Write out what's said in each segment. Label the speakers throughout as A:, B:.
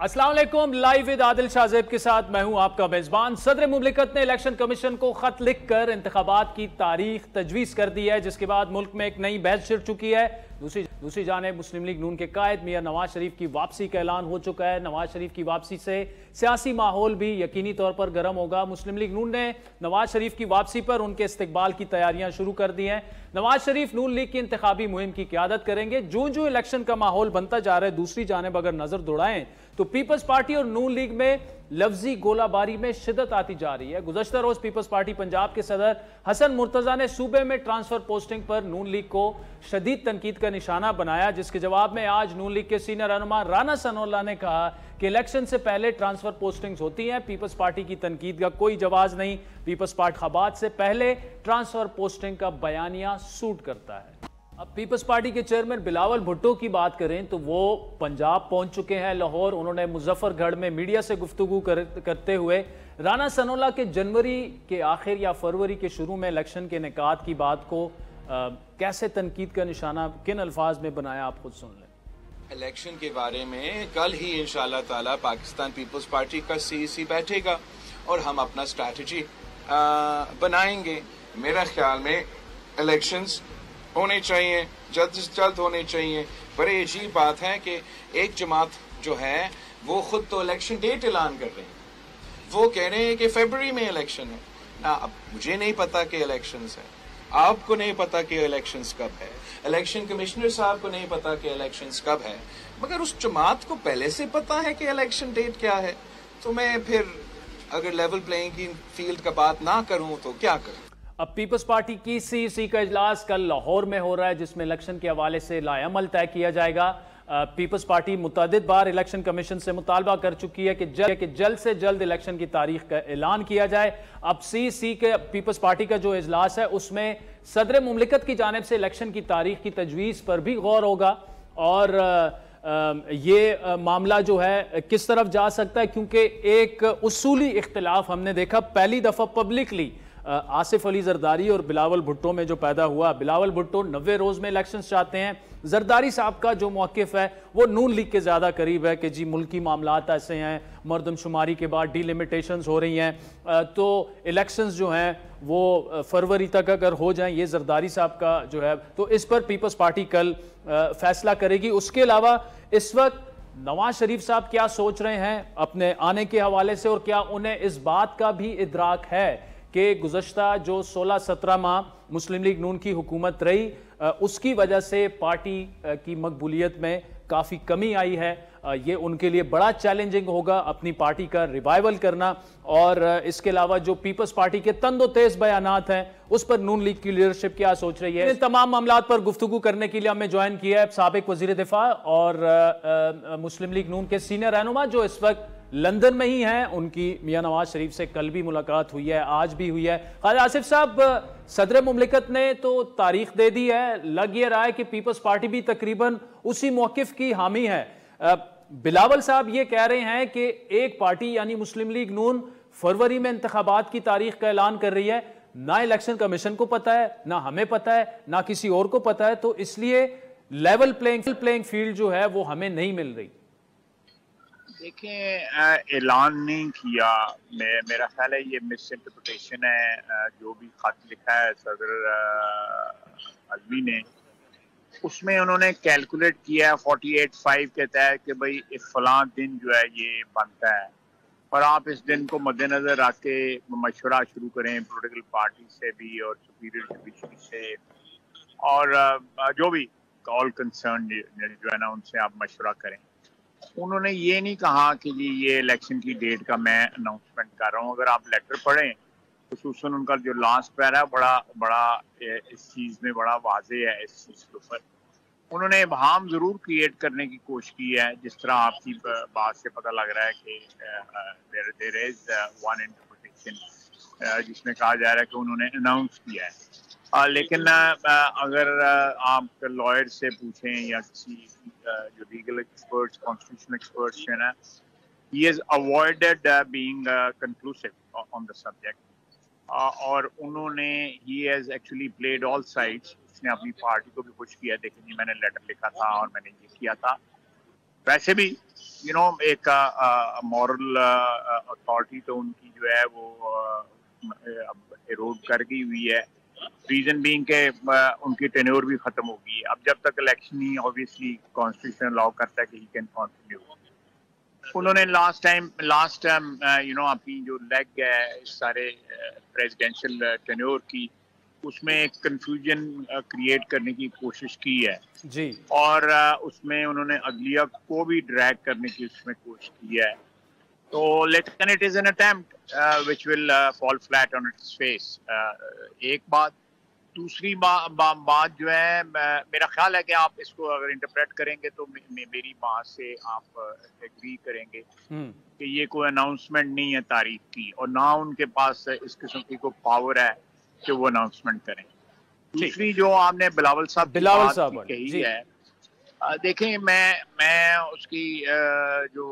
A: अस्सलाम वालेकुम। Live with Adil Shahzeb के साथ मैं हूं आपका मेजबान। सदर मुमलिकत ने इलेक्शन कमीशन को खत लिखकर इंतखाबात की तारीख तजवीज़ कर दी है, जिसके बाद मुल्क में एक नई बहस छिड़ चुकी है। दूसरी जानिब मुस्लिम लीग नून के कायद मियां नवाज शरीफ की वापसी का ऐलान हो चुका है। नवाज शरीफ की वापसी से सियासी माहौल भी यकीनी तौर पर गर्म होगा। मुस्लिम लीग नून ने नवाज शरीफ की वापसी पर उनके इस्तकबाल की तैयारियां शुरू कर दी हैं। नवाज शरीफ नून लीग की इंतखाबी मुहिम की क़यादत करेंगे। जो जो इलेक्शन का माहौल बनता जा रहा है, दूसरी जानिब अगर नजर दौड़ाएं तो पीपल्स पार्टी और नून लीग में लफ्जी गोलाबारी में शिद्दत आती जा रही है। गुज़श्ता रोज पीपल्स पार्टी पंजाब के सदर हसन मुर्तजा ने सूबे में ट्रांसफर पोस्टिंग पर नून लीग को शदीद तनकीद का निशाना बनाया, जिसके जवाब में आज नून लीग के सीनियर रहनुमा राना सनोल्ला ने कहा कि इलेक्शन से पहले ट्रांसफर पोस्टिंग्स होती हैं। पीपल्स पार्टी की तनकीद का कोई जवाब नहीं। पीपल्स पार्टी इंतखाबात से पहले ट्रांसफर पोस्टिंग का बयानिया सूट करता है। अब पीपल्स पार्टी के चेयरमैन बिलावल भुट्टो की बात करें तो वो पंजाब पहुंच चुके हैं, लाहौर। उन्होंने मुजफ्फरगढ़ में मीडिया से गुफ्तगू करते हुए राना सनोल्ला के जनवरी के आखिर या फरवरी के शुरू में इलेक्शन के इनेकाद की बात को कैसे तनकीद का निशाना, किन अल्फाज में बनाया, आप खुद सुन लें।
B: इलेक्शन के बारे में कल ही इंशाल्लाह ताला पाकिस्तान पीपल्स पार्टी का सीईसी बैठेगा और हम अपना स्ट्रैटेजी बनाएंगे। मेरा ख्याल में इलेक्शंस होने चाहिए, जल्द से जल्द होने चाहिए। बड़े अजीब बात है कि एक जमात जो है वो खुद तो इलेक्शन डेट ऐलान कर रहे हैं। वो कह रहे हैं कि फरवरी में इलेक्शन है ना। अब मुझे नहीं पता कि इलेक्शंस है, आपको नहीं पता कि इलेक्शंस कब है, इलेक्शन कमिश्नर साहब को नहीं पता कि इलेक्शंस कब है, मगर उस जमात को पहले से पता है कि इलेक्शन डेट क्या है। तो मैं फिर अगर लेवल प्लेइंग फील्ड का बात ना करूं तो क्या करूं।
A: अब पीपल्स पार्टी की सीईसी का इजलास कल लाहौर में हो रहा है, जिसमें इलेक्शन के हवाले से लाएअमल तय किया जाएगा। पीपल्स पार्टी मुतअद्दिद बार इलेक्शन कमीशन से मुतालबा कर चुकी है कि जल्द से जल्द इलेक्शन की तारीख का ऐलान किया जाए। अब सीईसी के पीपल्स पार्टी का जो इजलास है उसमें सदर मुमलिकत की जानिब से इलेक्शन की तारीख की तजवीज़ पर भी गौर होगा और ये मामला जो है किस तरफ जा सकता है, क्योंकि एक उसूली इख्तिलाफ हमने देखा पहली दफ़ा पब्लिकली आसिफ अली जरदारी और बिलावल भुट्टो में जो पैदा हुआ। बिलावल भुट्टो 90 रोज में इलेक्शन चाहते हैं। जरदारी साहब का जो मौक़िफ़ है वो नून लीग के ज़्यादा करीब है कि जी मुल्की मामलात ऐसे हैं, मरदमशुमारी के बाद डिलिमिटेशंस हो रही हैं, तो इलेक्शंस जो हैं वो फरवरी तक अगर हो जाएं, ये जरदारी साहब का जो है, तो इस पर पीपल्स पार्टी कल फैसला करेगी। उसके अलावा इस वक्त नवाज शरीफ साहब क्या सोच रहे हैं अपने आने के हवाले से, और क्या उन्हें इस बात का भी इदराक है कि गुज़श्ता जो 16-17 माह मुस्लिम लीग नून की हुकूमत रही उसकी वजह से पार्टी की मकबूलियत में काफ़ी कमी आई है। ये उनके लिए बड़ा चैलेंजिंग होगा अपनी पार्टी का रिवाइवल करना। और इसके अलावा जो पीपल्स पार्टी के तंदो तेज बयानात हैं उस पर नून लीग की लीडरशिप क्या सोच रही है। इन तमाम मामलात पर गुफ्तगू करने के लिए हमें ज्वाइन किया है साबिक वजीर दिफा और मुस्लिम लीग नून के सीनियर रहनुमा जो इस वक्त लंदन में ही हैं। उनकी मियां नवाज शरीफ से कल भी मुलाकात हुई है, आज भी हुई है। ख्वाजा आसिफ साहब, सदर मुमलिकत ने तो तारीख दे दी है, लग ये रहा है कि पीपल्स पार्टी भी तकरीबन उसी मौकिफ की हामी है। बिलावल साहब ये कह रहे हैं कि एक पार्टी यानी मुस्लिम लीग नून फरवरी में इंतखाबात की तारीख का ऐलान कर रही है, ना इलेक्शन कमीशन को पता है, ना हमें पता है, ना किसी और को पता है, तो इसलिए लेवल प्लेइंग फील्ड जो है वो हमें नहीं मिल रही।
C: देखें, ऐलान नहीं किया, मेरा ख्याल है ये मिस इंटरप्रिटेशन है। जो भी खत लिखा है सदर आजमी ने, उसमें उन्होंने कैलकुलेट किया है 48(5) कहता है कि भाई इस फलां दिन जो है ये बनता है, और आप इस दिन को मद्देनजर रख के मशवरा शुरू करें पॉलिटिकल पार्टी से भी और सुपीरियर जुडिशरी से, और जो भी ऑल कंसर्न जो है ना उनसे आप मशवरा करें। उन्होंने ये नहीं कहा कि जी ये इलेक्शन की डेट का मैं अनाउंसमेंट कर रहा हूँ। अगर आप लेटर पढ़ें खुसूसन उनका जो लास्ट पैरा है बड़ा इस चीज़ में बड़ा वाज़ेह है। इस चीज़ के ऊपर उन्होंने इबहाम ज़रूर क्रिएट करने की कोशिश की है, जिस तरह आपकी बात से पता लग रहा है कि देयर इज़ वन इंटरप्रिटेशन जिसमें कहा जा रहा है कि उन्होंने अनाउंस किया है। लेकिन अगर आप लॉयर से पूछें या किसी जो लीगल एक्सपर्ट्स, कॉन्स्टिट्यूशनल एक्सपर्ट्स है ना, he has avoided being conclusive on the subject, और उन्होंने he has actually played all sides। उसने अपनी पार्टी को भी खुश किया, देखिए मैंने लेटर लिखा था और मैंने ये किया था। वैसे भी एक मॉरल अथॉरिटी तो उनकी जो है वो इरोड कर गई हुई है। रीजन बीइंग के उनकी टेन्योर भी खत्म होगी। अब जब तक इलेक्शन ही ऑब्वियसली कॉन्स्टिट्यूशन अलाउ करता है कि ही कैन कंटिन्यू। उन्होंने लास्ट टाइम अपनी जो लेग है सारे प्रेसिडेंशियल टेन्योर की, उसमें एक कंफ्यूजन क्रिएट करने की कोशिश की है
A: जी,
C: और उसमें उन्होंने अगलिया को भी ड्रैग करने की उसमें कोशिश की है। तो लेकिन it is an attempt which will fall flat on its face. एक बात। दूसरी बात जो है, मेरा ख्याल है कि आप इसको अगर इंटरप्रेट करेंगे तो मेरी बात से आप एग्री करेंगे कि ये कोई अनाउंसमेंट नहीं है तारीख की, और ना उनके पास इस किस्म की कोई पावर है कि वो अनाउंसमेंट करें। दूसरी जो आपने बिलावल साहब कही है, देखें मैं उसकी जो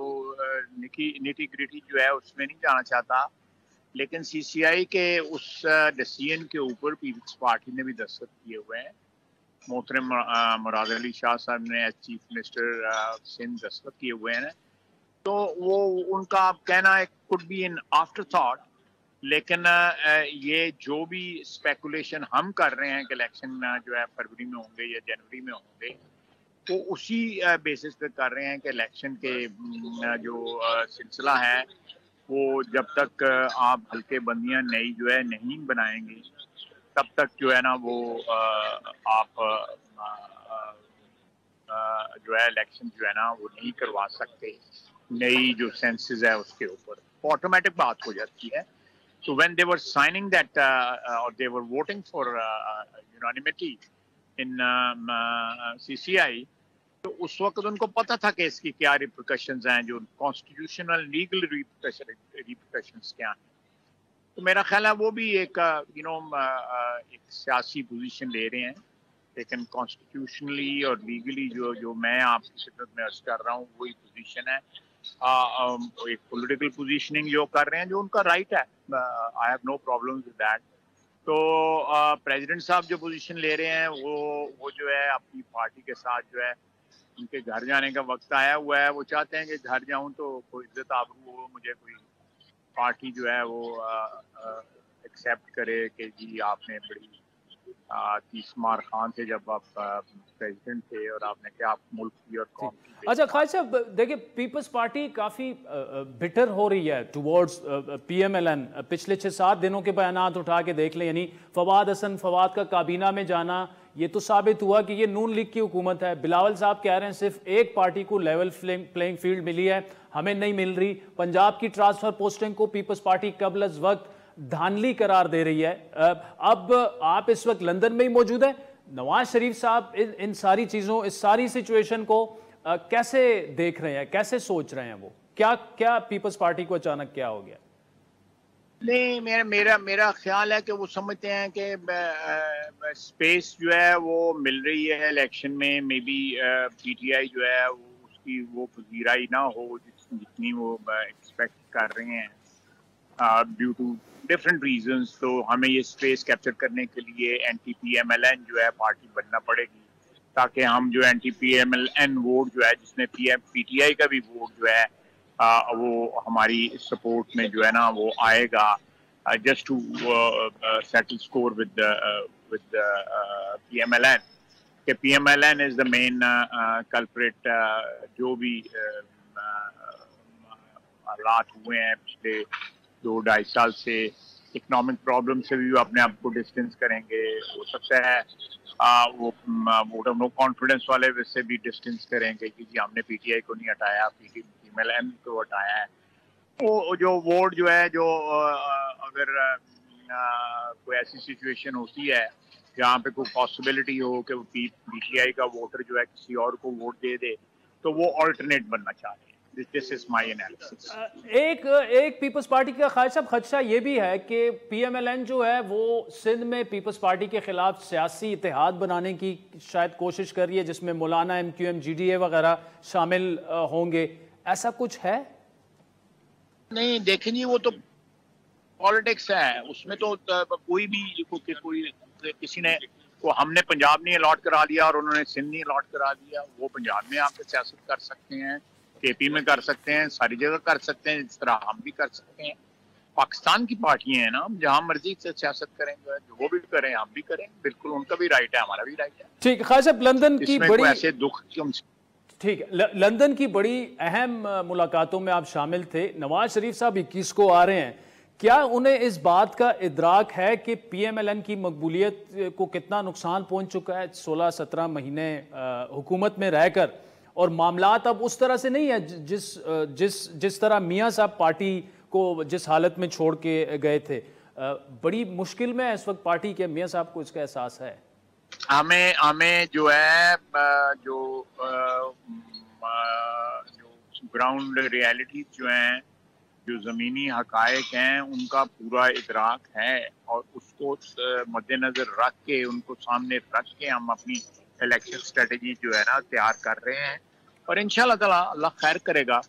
C: निटी ग्रिटी जो है उसमें नहीं जाना चाहता, लेकिन सीसीआई के उस डिसीजन के ऊपर पीपल्स पार्टी ने भी दस्तखत किए हुए हैं। मोहतरम मुराद अली शाह साहब ने एज चीफ मिनिस्टर सिंध दस्तखत किए हुए हैं। तो वो उनका कहना है could be in after thought, लेकिन ये जो भी स्पेकुलेशन हम कर रहे हैं कि इलेक्शन जो है फरवरी में होंगे या जनवरी में होंगे, तो उसी बेसिस पे कर रहे हैं कि इलेक्शन के जो सिलसिला है वो जब तक आप हल्के बंदियां नई जो है नहीं बनाएंगे तब तक जो है ना वो आप जो है इलेक्शन जो है ना वो नहीं करवा सकते। नई जो सेंसेस है उसके ऊपर ऑटोमेटिक बात हो जाती है। So when they were signing that or they were voting for unanimity in CCI, तो उस वक्त उनको पता था कि इसकी क्या रिप्रिकॉशंस हैं, जो कॉन्स्टिट्यूशनल लीगल रिप्रिकॉशंस क्या हैं। तो मेरा ख्याल है वो भी एक एक सियासी पोजीशन ले रहे हैं, लेकिन कॉन्स्टिट्यूशनली और लीगली जो मैं आपकी खिदमत में अर्ज कर रहा हूँ वही पोजीशन है। एक पॉलिटिकल पोजीशनिंग जो कर रहे हैं जो उनका राइट है, I have no problem with that. तो प्रेसिडेंट साहब जो पोजीशन ले रहे हैं वो जो है अपनी पार्टी के साथ जो है उनके घर जाने का वक्त आया हुआ है। वो चाहते हैं कि घर जाऊं तो कोई इज्जत आबरू हो, मुझे कोई पार्टी जो है वो एक्सेप्ट करे कि जी आपने बड़ी 30 मार खान थे जब आप प्रेसिडेंट थे और आपने क्या आप मुल्क की और कौम की।
A: अच्छा खालिद साहब, देखिए पीपल्स पार्टी काफ़ी बिटर हो रही है टुवर्ड्स पीएमएलएन। पिछले 6-7 दिनों के बयानात उठा के देख लें, यानी फवाद का काबीना में जाना, ये तो साबित हुआ कि ये नून लीग की हुकूमत है। बिलावल साहब कह रहे हैं सिर्फ एक पार्टी को लेवल प्लेइंग फील्ड मिली है, हमें नहीं मिल रही। पंजाब की ट्रांसफर पोस्टिंग को पीपल्स पार्टी कबल अज वक्त धांधली करार दे रही है। अब आप इस वक्त लंदन में ही मौजूद हैं। नवाज शरीफ साहब इन सारी चीज़ों, इस सारी सिचुएशन को कैसे देख रहे हैं, कैसे सोच रहे हैं? वो क्या पीपल्स पार्टी को अचानक क्या हो गया?
C: नहीं, मेरा ख्याल है कि वो समझते हैं कि स्पेस जो है वो मिल रही है इलेक्शन में। मे बी पीटीआई जो है उसकी वो पजीराई ना हो जितनी वो एक्सपेक्ट कर रहे हैं ड्यू टू डिफरेंट रीजंस। तो हमें ये स्पेस कैप्चर करने के लिए एंटी-पीएमएलएन जो है पार्टी बनना पड़ेगी, ताकि हम जो एंटी-पीएमएलएन वोट जो है जिसमें पीटीआई का भी वोट जो है वो हमारी सपोर्ट में जो है ना वो आएगा, just to settle score with PMLN. कि PMLN is the main culprit. जो भी हालात हुए हैं पिछले 2-2.5 साल से, इकोनॉमिक प्रॉब्लम से भी अपने आप को डिस्टेंस करेंगे। हो सकता है वो वोट ऑफ नो कॉन्फिडेंस वाले वैसे भी डिस्टेंस करेंगे कि जी हमने पीटीआई को नहीं हटाया, पीएमएलएन को हटाया है। वो जो वोट जो है जो अगर कोई ऐसी सिचुएशन होती है जहाँ पे कोई पॉसिबिलिटी हो कि वो पीटीआई का वोटर जो है किसी और को वोट दे दे, तो वो ऑल्टरनेट बनना चाहते हैं। This is my analysis.
A: एक पीपल्स पार्टी का खालिद साहब खदशा ये भी है कि पीएमएलएन जो है वो सिंध में पीपल्स पार्टी के खिलाफ सियासी इत्तेहाद बनाने की शायद कोशिश कर रही है, जिसमें मौलाना एमक्यूएम जीडीए वगैरह शामिल होंगे। ऐसा कुछ है?
C: नहीं, देखें जी, वो तो पॉलिटिक्स है, उसमें तो कोई भी कोई किसी ने को हमने पंजाब नहीं अलॉट करा लिया और उन्होंने सिंध नहीं अलॉट करा दिया। वो पंजाब में आकर सियासत कर सकते हैं, KP में कर सकते हैं, सारी जगह कर सकते हैं, जिस तरह हम भी कर सकते हैं। पाकिस्तान की पार्टियां हैं ना, हम जहां मर्जी से सियासत करेंगे, जो वो भी करें हम भी करें, बिल्कुल उनका भी राइट है, हमारा भी राइट है।
A: ठीक, ख्वाजा साहब लंदन की बड़ी
C: ऐसे दुख
A: ठीक है, लंदन की बड़ी अहम मुलाकातों में आप शामिल थे। नवाज शरीफ साहब 21 को आ रहे हैं, क्या उन्हें इस बात का इदराक है कि PMLN की मकबूलियत को कितना नुकसान पहुंच चुका है 16-17 महीने हुकूमत में रहकर, और मामलात अब उस तरह से नहीं है जिस तरह मियां साहब पार्टी को जिस हालत में छोड़ के गए थे? बड़ी मुश्किल में है इस वक्त पार्टी के, मियां साहब को इसका एहसास है?
C: हमें जो है जो ग्राउंड रियलिटी जो हैं, जो ज़मीनी हकायक हैं, उनका पूरा इदराक है, और उसको मद्देनज़र रख के, उनको सामने रख के हम अपनी इलेक्शन स्ट्रेटजी जो है ना तैयार कर रहे हैं। और इंशाल्लाह ताला अल्लाह खैर करेगा।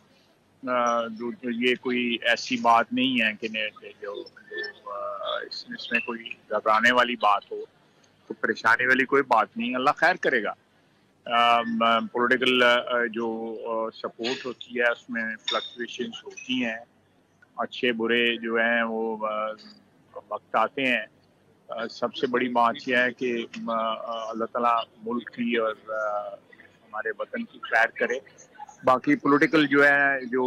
C: जो ये कोई ऐसी बात नहीं है कि जो इसमें कोई घबराने वाली बात हो, तो परेशानी वाली कोई बात नहीं, अल्लाह खैर करेगा। पॉलिटिकल जो सपोर्ट होती है उसमें फ्लक्चुएशंस होती हैं, अच्छे बुरे जो हैं वो वक्त आते हैं। सबसे बड़ी बात यह है कि अल्लाह ताला मुल्क की और हमारे वतन की खैर करे। बाकी पॉलिटिकल जो है, जो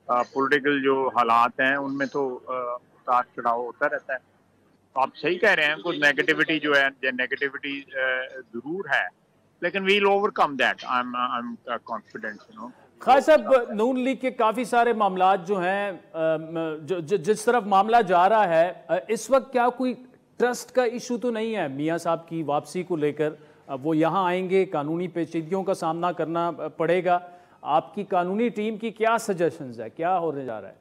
C: पॉलिटिकल जो हालात हैं उनमें तो उतार चढ़ाव होता रहता है। आप सही कह रहे हैं, कुछ नेगेटिविटी जो है, नेगेटिविटी जरूर है, लेकिन we'll overcome that. I am confident, you know.
A: खास साहब, नून लीग के काफी सारे मामलात जो हैं, जिस तरफ मामला जा रहा है इस वक्त, क्या कोई ट्रस्ट का इशू तो नहीं है मियां साहब की वापसी को लेकर? वो यहाँ आएंगे, कानूनी पेचीदगियों का सामना करना पड़ेगा। आपकी कानूनी टीम की क्या सजेशंस है, क्या होने जा रहा है?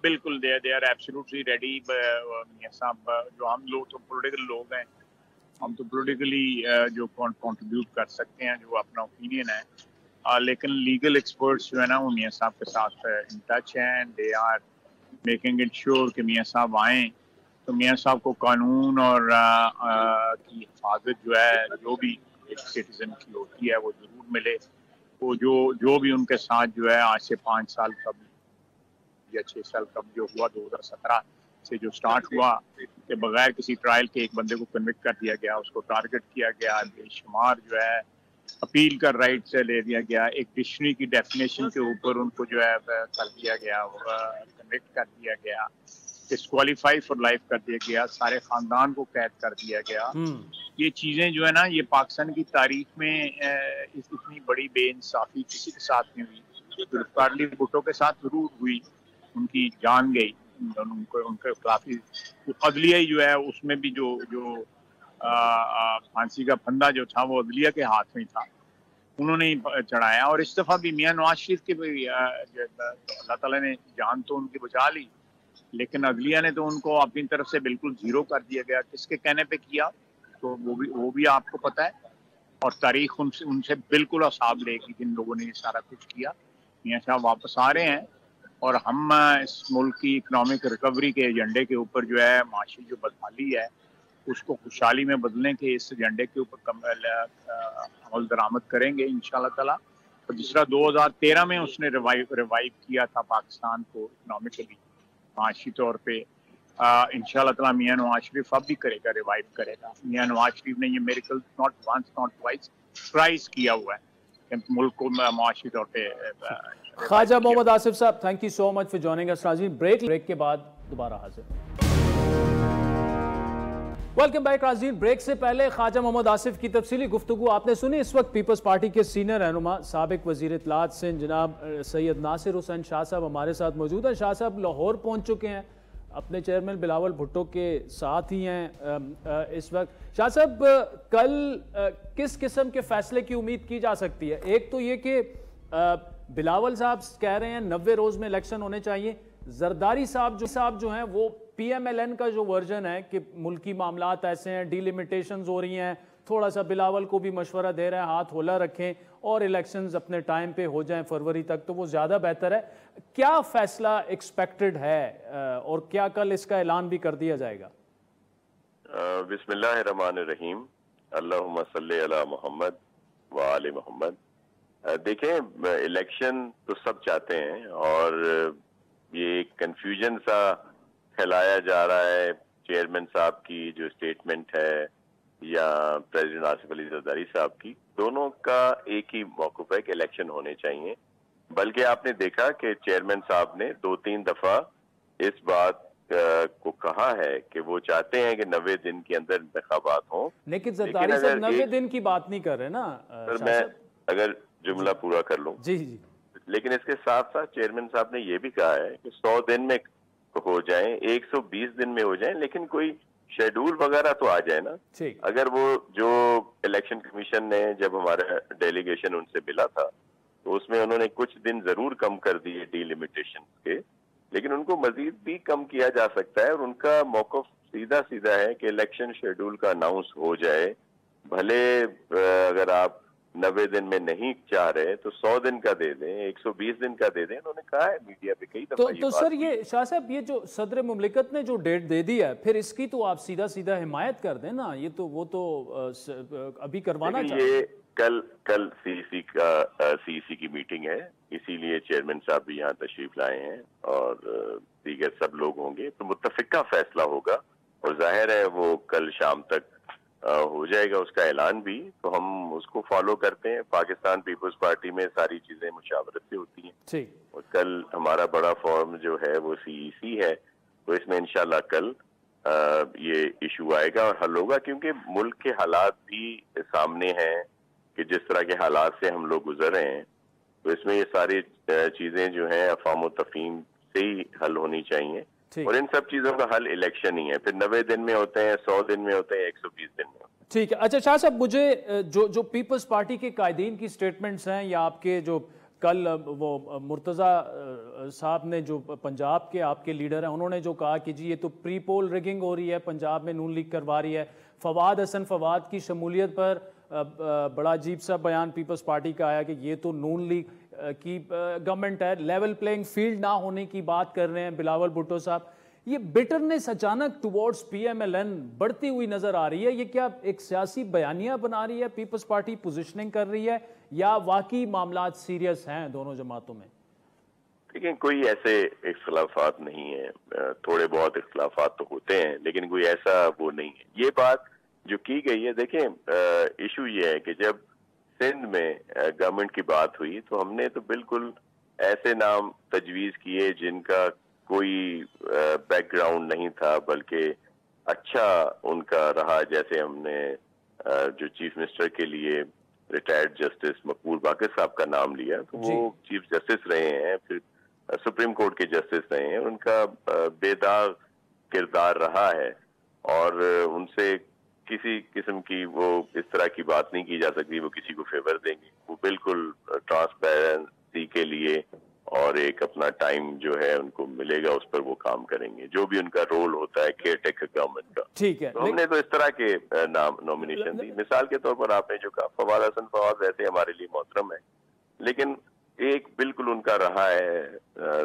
C: बिल्कुल दे आर एब्सोल्युटली रेडी। मियां साहब, जो हम लोग तो पॉलिटिकल लोग हैं, हम तो पॉलिटिकली जो कंट्रीब्यूट कर सकते हैं, जो अपना ओपिनियन है, लेकिन लीगल एक्सपर्ट्स जो है ना वो मियां साहब के साथ इन टच हैं। They are making it sure कि मियां साहब आएँ, तो मियां साहब को कानून और की हिफाजत जो है, जो भी एक सिटीजन की होती है, वो जरूर मिले। वो जो भी उनके साथ जो है आज से 5 साल कब या 6 साल कब जो हुआ, 2017 से जो स्टार्ट हुआ कि बगैर किसी ट्रायल के एक बंदे को कन्विक्ट कर दिया गया, उसको टारगेट किया गया, बेशुमार जो है अपील का राइट से ले दिया गया, एक डिक्शनरी की डेफिनेशन के ऊपर उनको जो है कर दिया गया, कन्विक्ट कर दिया गया, डिस्क्वालीफाई फॉर लाइफ कर दिया गया, सारे खानदान को कैद कर दिया गया। ये चीज़ें जो है ना, ये पाकिस्तान की तारीख में इतनी बड़ी बेइंसाफी किसी के साथ नहीं हुई। जुल्फ़िकार भुट्टो के साथ जरूर हुई, उनकी जान गई, उनके काफ़ी अदलिया जो है उसमें भी जो फांसी का फंदा जो था वो अदलिया के हाथ में था, उन्होंने ही चढ़ाया। और इस दफ़ा भी मियां नवाज शरीफ के भी अल्लाह ताला ने जान तो उनकी बचा ली, लेकिन अदलिया ने तो उनको अपनी तरफ से बिल्कुल जीरो कर दिया गया। किसके कहने पे किया, तो वो भी आपको पता है, और तारीख उनसे बिल्कुल असाब लेगी जिन लोगों ने ये सारा कुछ किया। मियां साहब वापस आ रहे हैं, और हम इस मुल्क की इकनॉमिक रिकवरी के एजेंडे के ऊपर जो है, माशी जो बदहाली है उसको खुशहाली में बदलने के इस एजेंडे के ऊपर अमल दरामद करेंगे इंशाल्लाह ताला। और जिस तरह 2013 में उसने रिवाइव किया था पाकिस्तान को इकनॉमिकली, माशी तौर पे, इंशाल्लाह ताला मियां नवाज शरीफ अब भी करेगा, रिवाइव करेगा। मियां नवाज शरीफ ने ये मेरिकल नॉट वंस नॉट ट्वाइस ट्राइस किया हुआ है मुल्क को माशी तौर पे।
A: ख्वाजा मोहम्मद आसिफ साहब, thank you so much for joining us. नाज़रीन, ब्रेक के बाद दोबारा हाजिर। वेलकम बैक नाज़रीन। ब्रेक से पहले ख्वाजा मोहम्मद आसिफ की तफसीली गुफ्तगू आपने सुनी। इस वक्त पीपल्स पार्टी के सीनियर रहनुमा साबिक वज़ीर इत्तलात सिंध जनाब सैयद नासिर हुसैन शाह साहब हमारे साथ मौजूद हैं। शाह साहब लाहौर पहुँच चुके हैं, अपने चेयरमैन बिलावल भुट्टो के साथ ही हैं इस वक्त। शाह साहब, कल किस किस्म के फैसले की उम्मीद की जा सकती है? एक तो ये कि बिलावल साहब कह रहे हैं 90 रोज़ में इलेक्शन होने चाहिए। जरदारी साहब जो हैं वो PMLN का जो वर्जन है कि मुल्की मामलात ऐसे हैं, डिलिमिटेशंस हो रही हैं, थोड़ा सा बिलावल को भी मशवरा दे रहे हैं हाथ होला रखें और इलेक्शंस अपने टाइम पे हो जाएं फरवरी तक, तो वो ज़्यादा बेहतर है। क्या फैसला एक्सपेक्टेड है और क्या कल इसका ऐलान भी कर दिया जाएगा?
D: बिस्मिल्लाहिर्रहमानिर्रहीम, अल्लाहुम्मा सल्ली अला मुहम्मद। व आले मोहम्मद। देखें, इलेक्शन तो सब चाहते हैं और ये कंफ्यूजन सा फैलाया जा रहा है। चेयरमैन साहब की जो स्टेटमेंट है या प्रेसिडेंट आसिफ अली जरदारी साहब की, दोनों का एक ही मौक़िफ़ है कि इलेक्शन होने चाहिए। बल्कि आपने देखा कि चेयरमैन साहब ने 2-3 दफा इस बात को कहा है कि वो चाहते हैं कि 90 दिन के अंदर इंतखाबात हों।
A: लेकिन जरदारी साहब 90 दिन की बात नहीं कर रहे ना।
D: सर, मैं अगर जुमला पूरा कर लूं।
A: जी जी।
D: लेकिन इसके साथ साथ चेयरमैन साहब ने ये भी कहा है कि 100 दिन में हो जाएं, 120 दिन में हो जाएं, लेकिन कोई शेड्यूल वगैरह तो आ जाए ना। अगर वो जो इलेक्शन कमीशन ने जब हमारा डेलीगेशन उनसे मिला था तो उसमें उन्होंने कुछ दिन जरूर कम कर दिए डीलिमिटेशन के, लेकिन उनको मजीद भी कम किया जा सकता है। और उनका मौक़िफ़ सीधा सीधा है कि इलेक्शन शेड्यूल का अनाउंस हो जाए। भले अगर आप 90 दिन में नहीं चाह रहे तो 100 दिन का दे दें, 120 दिन का दे दें। उन्होंने कहा है मीडिया पे कई दफा।
A: तो सर, ये शाह साहब, ये जो सदर मुमलिकत ने जो डेट दे दी है, फिर इसकी तो आप सीधा सीधा हिमायत कर दें ना। ये तो वो तो अभी करवाना चाहिए।
D: कल सीईसी की मीटिंग है, इसीलिए चेयरमैन साहब भी यहाँ तशरीफ लाए हैं और दीगर सब लोग होंगे, तो मुत्तफिका फैसला होगा और जाहिर है वो कल शाम तक हो जाएगा उसका ऐलान भी। तो हम उसको फॉलो करते हैं। पाकिस्तान पीपल्स पार्टी में सारी चीजें मुशावरत से होती हैं और कल हमारा बड़ा फॉर्म जो है वो सीईसी है, तो इसमें इंशाल्लाह कल ये इशू आएगा और हल होगा। क्योंकि मुल्क के हालात भी सामने हैं कि जिस तरह के हालात से हम लोग गुजर रहे हैं, तो इसमें ये सारी चीजें जो हैं अफ़वाम व तफ़हीम से ही हल होनी चाहिए। और इन सब चीजों का हल इलेक्शन ही है। फिर 90 दिन में होते हैं, 100 दिन में होते हैं, 120 दिन में।
A: ठीक है। अच्छा शाह साहब, मुझे जो पीपल्स पार्टी के कायदीन की स्टेटमेंट्स हैं या आपके जो कल वो मुर्तज़ा साहब ने जो पंजाब के आपके लीडर हैं, उन्होंने जो कहा कि जी ये तो प्री पोल रिगिंग हो रही है, पंजाब में नून लीग करवा रही है। फवाद हसन फवाद की शमूलियत पर बड़ा अजीब सा बयान पीपल्स पार्टी का आया कि ये तो नून लीग की गवर्नमेंट है, लेवल प्लेइंग फील्ड ना होने की बात कर रहे हैं बिलावल भुट्टो साहब। ये बिटरनेस अचानक टुवर्ड्स पीएमएलएन बढ़ती हुई नजर आ रही है। ये क्या एक सियासी बयानिया बना रही है पीपल्स पार्टी, पोजिशनिंग कर रही है, या वाकई मामला सीरियस हैं दोनों जमातों में?
D: देखिए, कोई ऐसे इख्तलाफात नहीं है। थोड़े बहुत इख्तलाफात तो होते हैं, लेकिन कोई ऐसा वो नहीं है। ये बात जो की गई है, देखें इशू ये है कि जब सिंध में गवर्नमेंट की बात हुई तो हमने तो बिल्कुल ऐसे नाम तजवीज किए जिनका कोई बैकग्राउंड नहीं था, बल्कि अच्छा उनका रहा। जैसे हमने जो चीफ मिनिस्टर के लिए रिटायर्ड जस्टिस मकबूल बाकर साहब का नाम लिया, तो वो चीफ जस्टिस रहे हैं, फिर सुप्रीम कोर्ट के जस्टिस रहे हैं। उनका बेदाग किरदार रहा है और उनसे किसी किस्म की वो इस तरह की बात नहीं की जा सकती वो किसी को फेवर देंगे। वो बिल्कुल ट्रांसपेरेंसी के लिए और एक अपना टाइम जो है उनको मिलेगा, उस पर वो काम करेंगे, जो भी उनका रोल होता है केयर टेकर गवर्नमेंट का।
A: ठीक है।
D: तो हमने तो इस तरह के नाम नॉमिनेशन दी। मिसाल के तौर पर आपने जो कहा फवाद हसन फवाद वैसे हमारे लिए मोहतरम है, लेकिन एक बिल्कुल उनका रहा है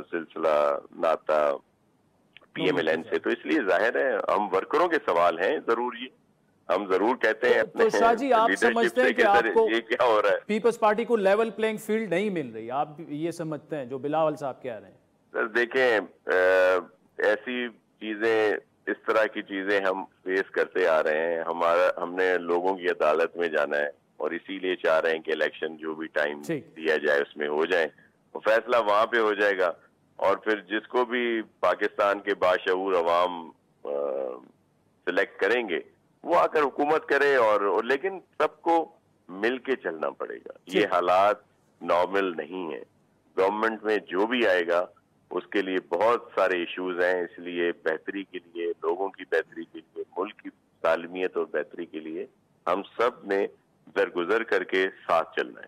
D: सिलसिला नाता पीएमएलएन से, तो इसलिए जाहिर है हम वर्करों के सवाल हैं जरूर। ये हम जरूर कहते हैं अपने।
A: तो शाह जी, आप समझते हैं कि आपको
D: ये क्या हो रहा है,
A: पीपल्स पार्टी को लेवल प्लेइंग फील्ड नहीं मिल रही, आप ये समझते हैं जो बिलावल साहब कह रहे हैं?
D: सर देखें, ऐसी चीजें, इस तरह की चीजें हम फेस करते आ रहे हैं। हमने लोगों की अदालत में जाना है और इसीलिए चाह रहे हैं कि इलेक्शन जो भी टाइम दिया जाए उसमें हो जाए, वो फैसला वहां पे हो जाएगा। और फिर जिसको भी पाकिस्तान के बाशऊर अवाम सिलेक्ट करेंगे वो आकर हुकूमत करे, और लेकिन सबको मिल के चलना पड़ेगा। ये हालात नॉर्मल नहीं है। गवर्नमेंट में जो भी आएगा उसके लिए बहुत सारे इश्यूज हैं, इसलिए बेहतरी के लिए, लोगों की बेहतरी के लिए, मुल्क की सालमियत और बेहतरी के लिए हम सब ने दरगुजर करके साथ चलना है।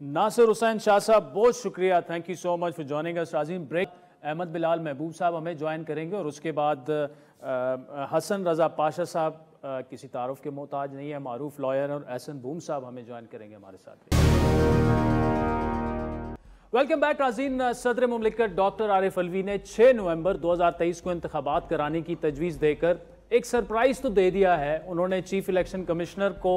A: नासिर हुसैन शाह साहब, बहुत शुक्रिया, thank you so much for joining us. नाज़रीन, ब्रेक। अहमद बिलाल महबूब साहब हमें ज्वाइन करेंगे और उसके बाद हसन रजा पाशा साहब किसी तारुफ के मोहताज नहीं है, मारूफ लॉयर, और एहसन बूम साहब हमें ज्वाइन करेंगे हमारे साथ। वेलकम बैक नाज़रीन। सदर मुमलिकत डॉक्टर आरिफ अलवी ने 6 नवंबर 2023 को इंतखाबात कराने की तजवीज़ देकर एक सरप्राइज़ तो दे दिया है। उन्होंने चीफ इलेक्शन कमिश्नर को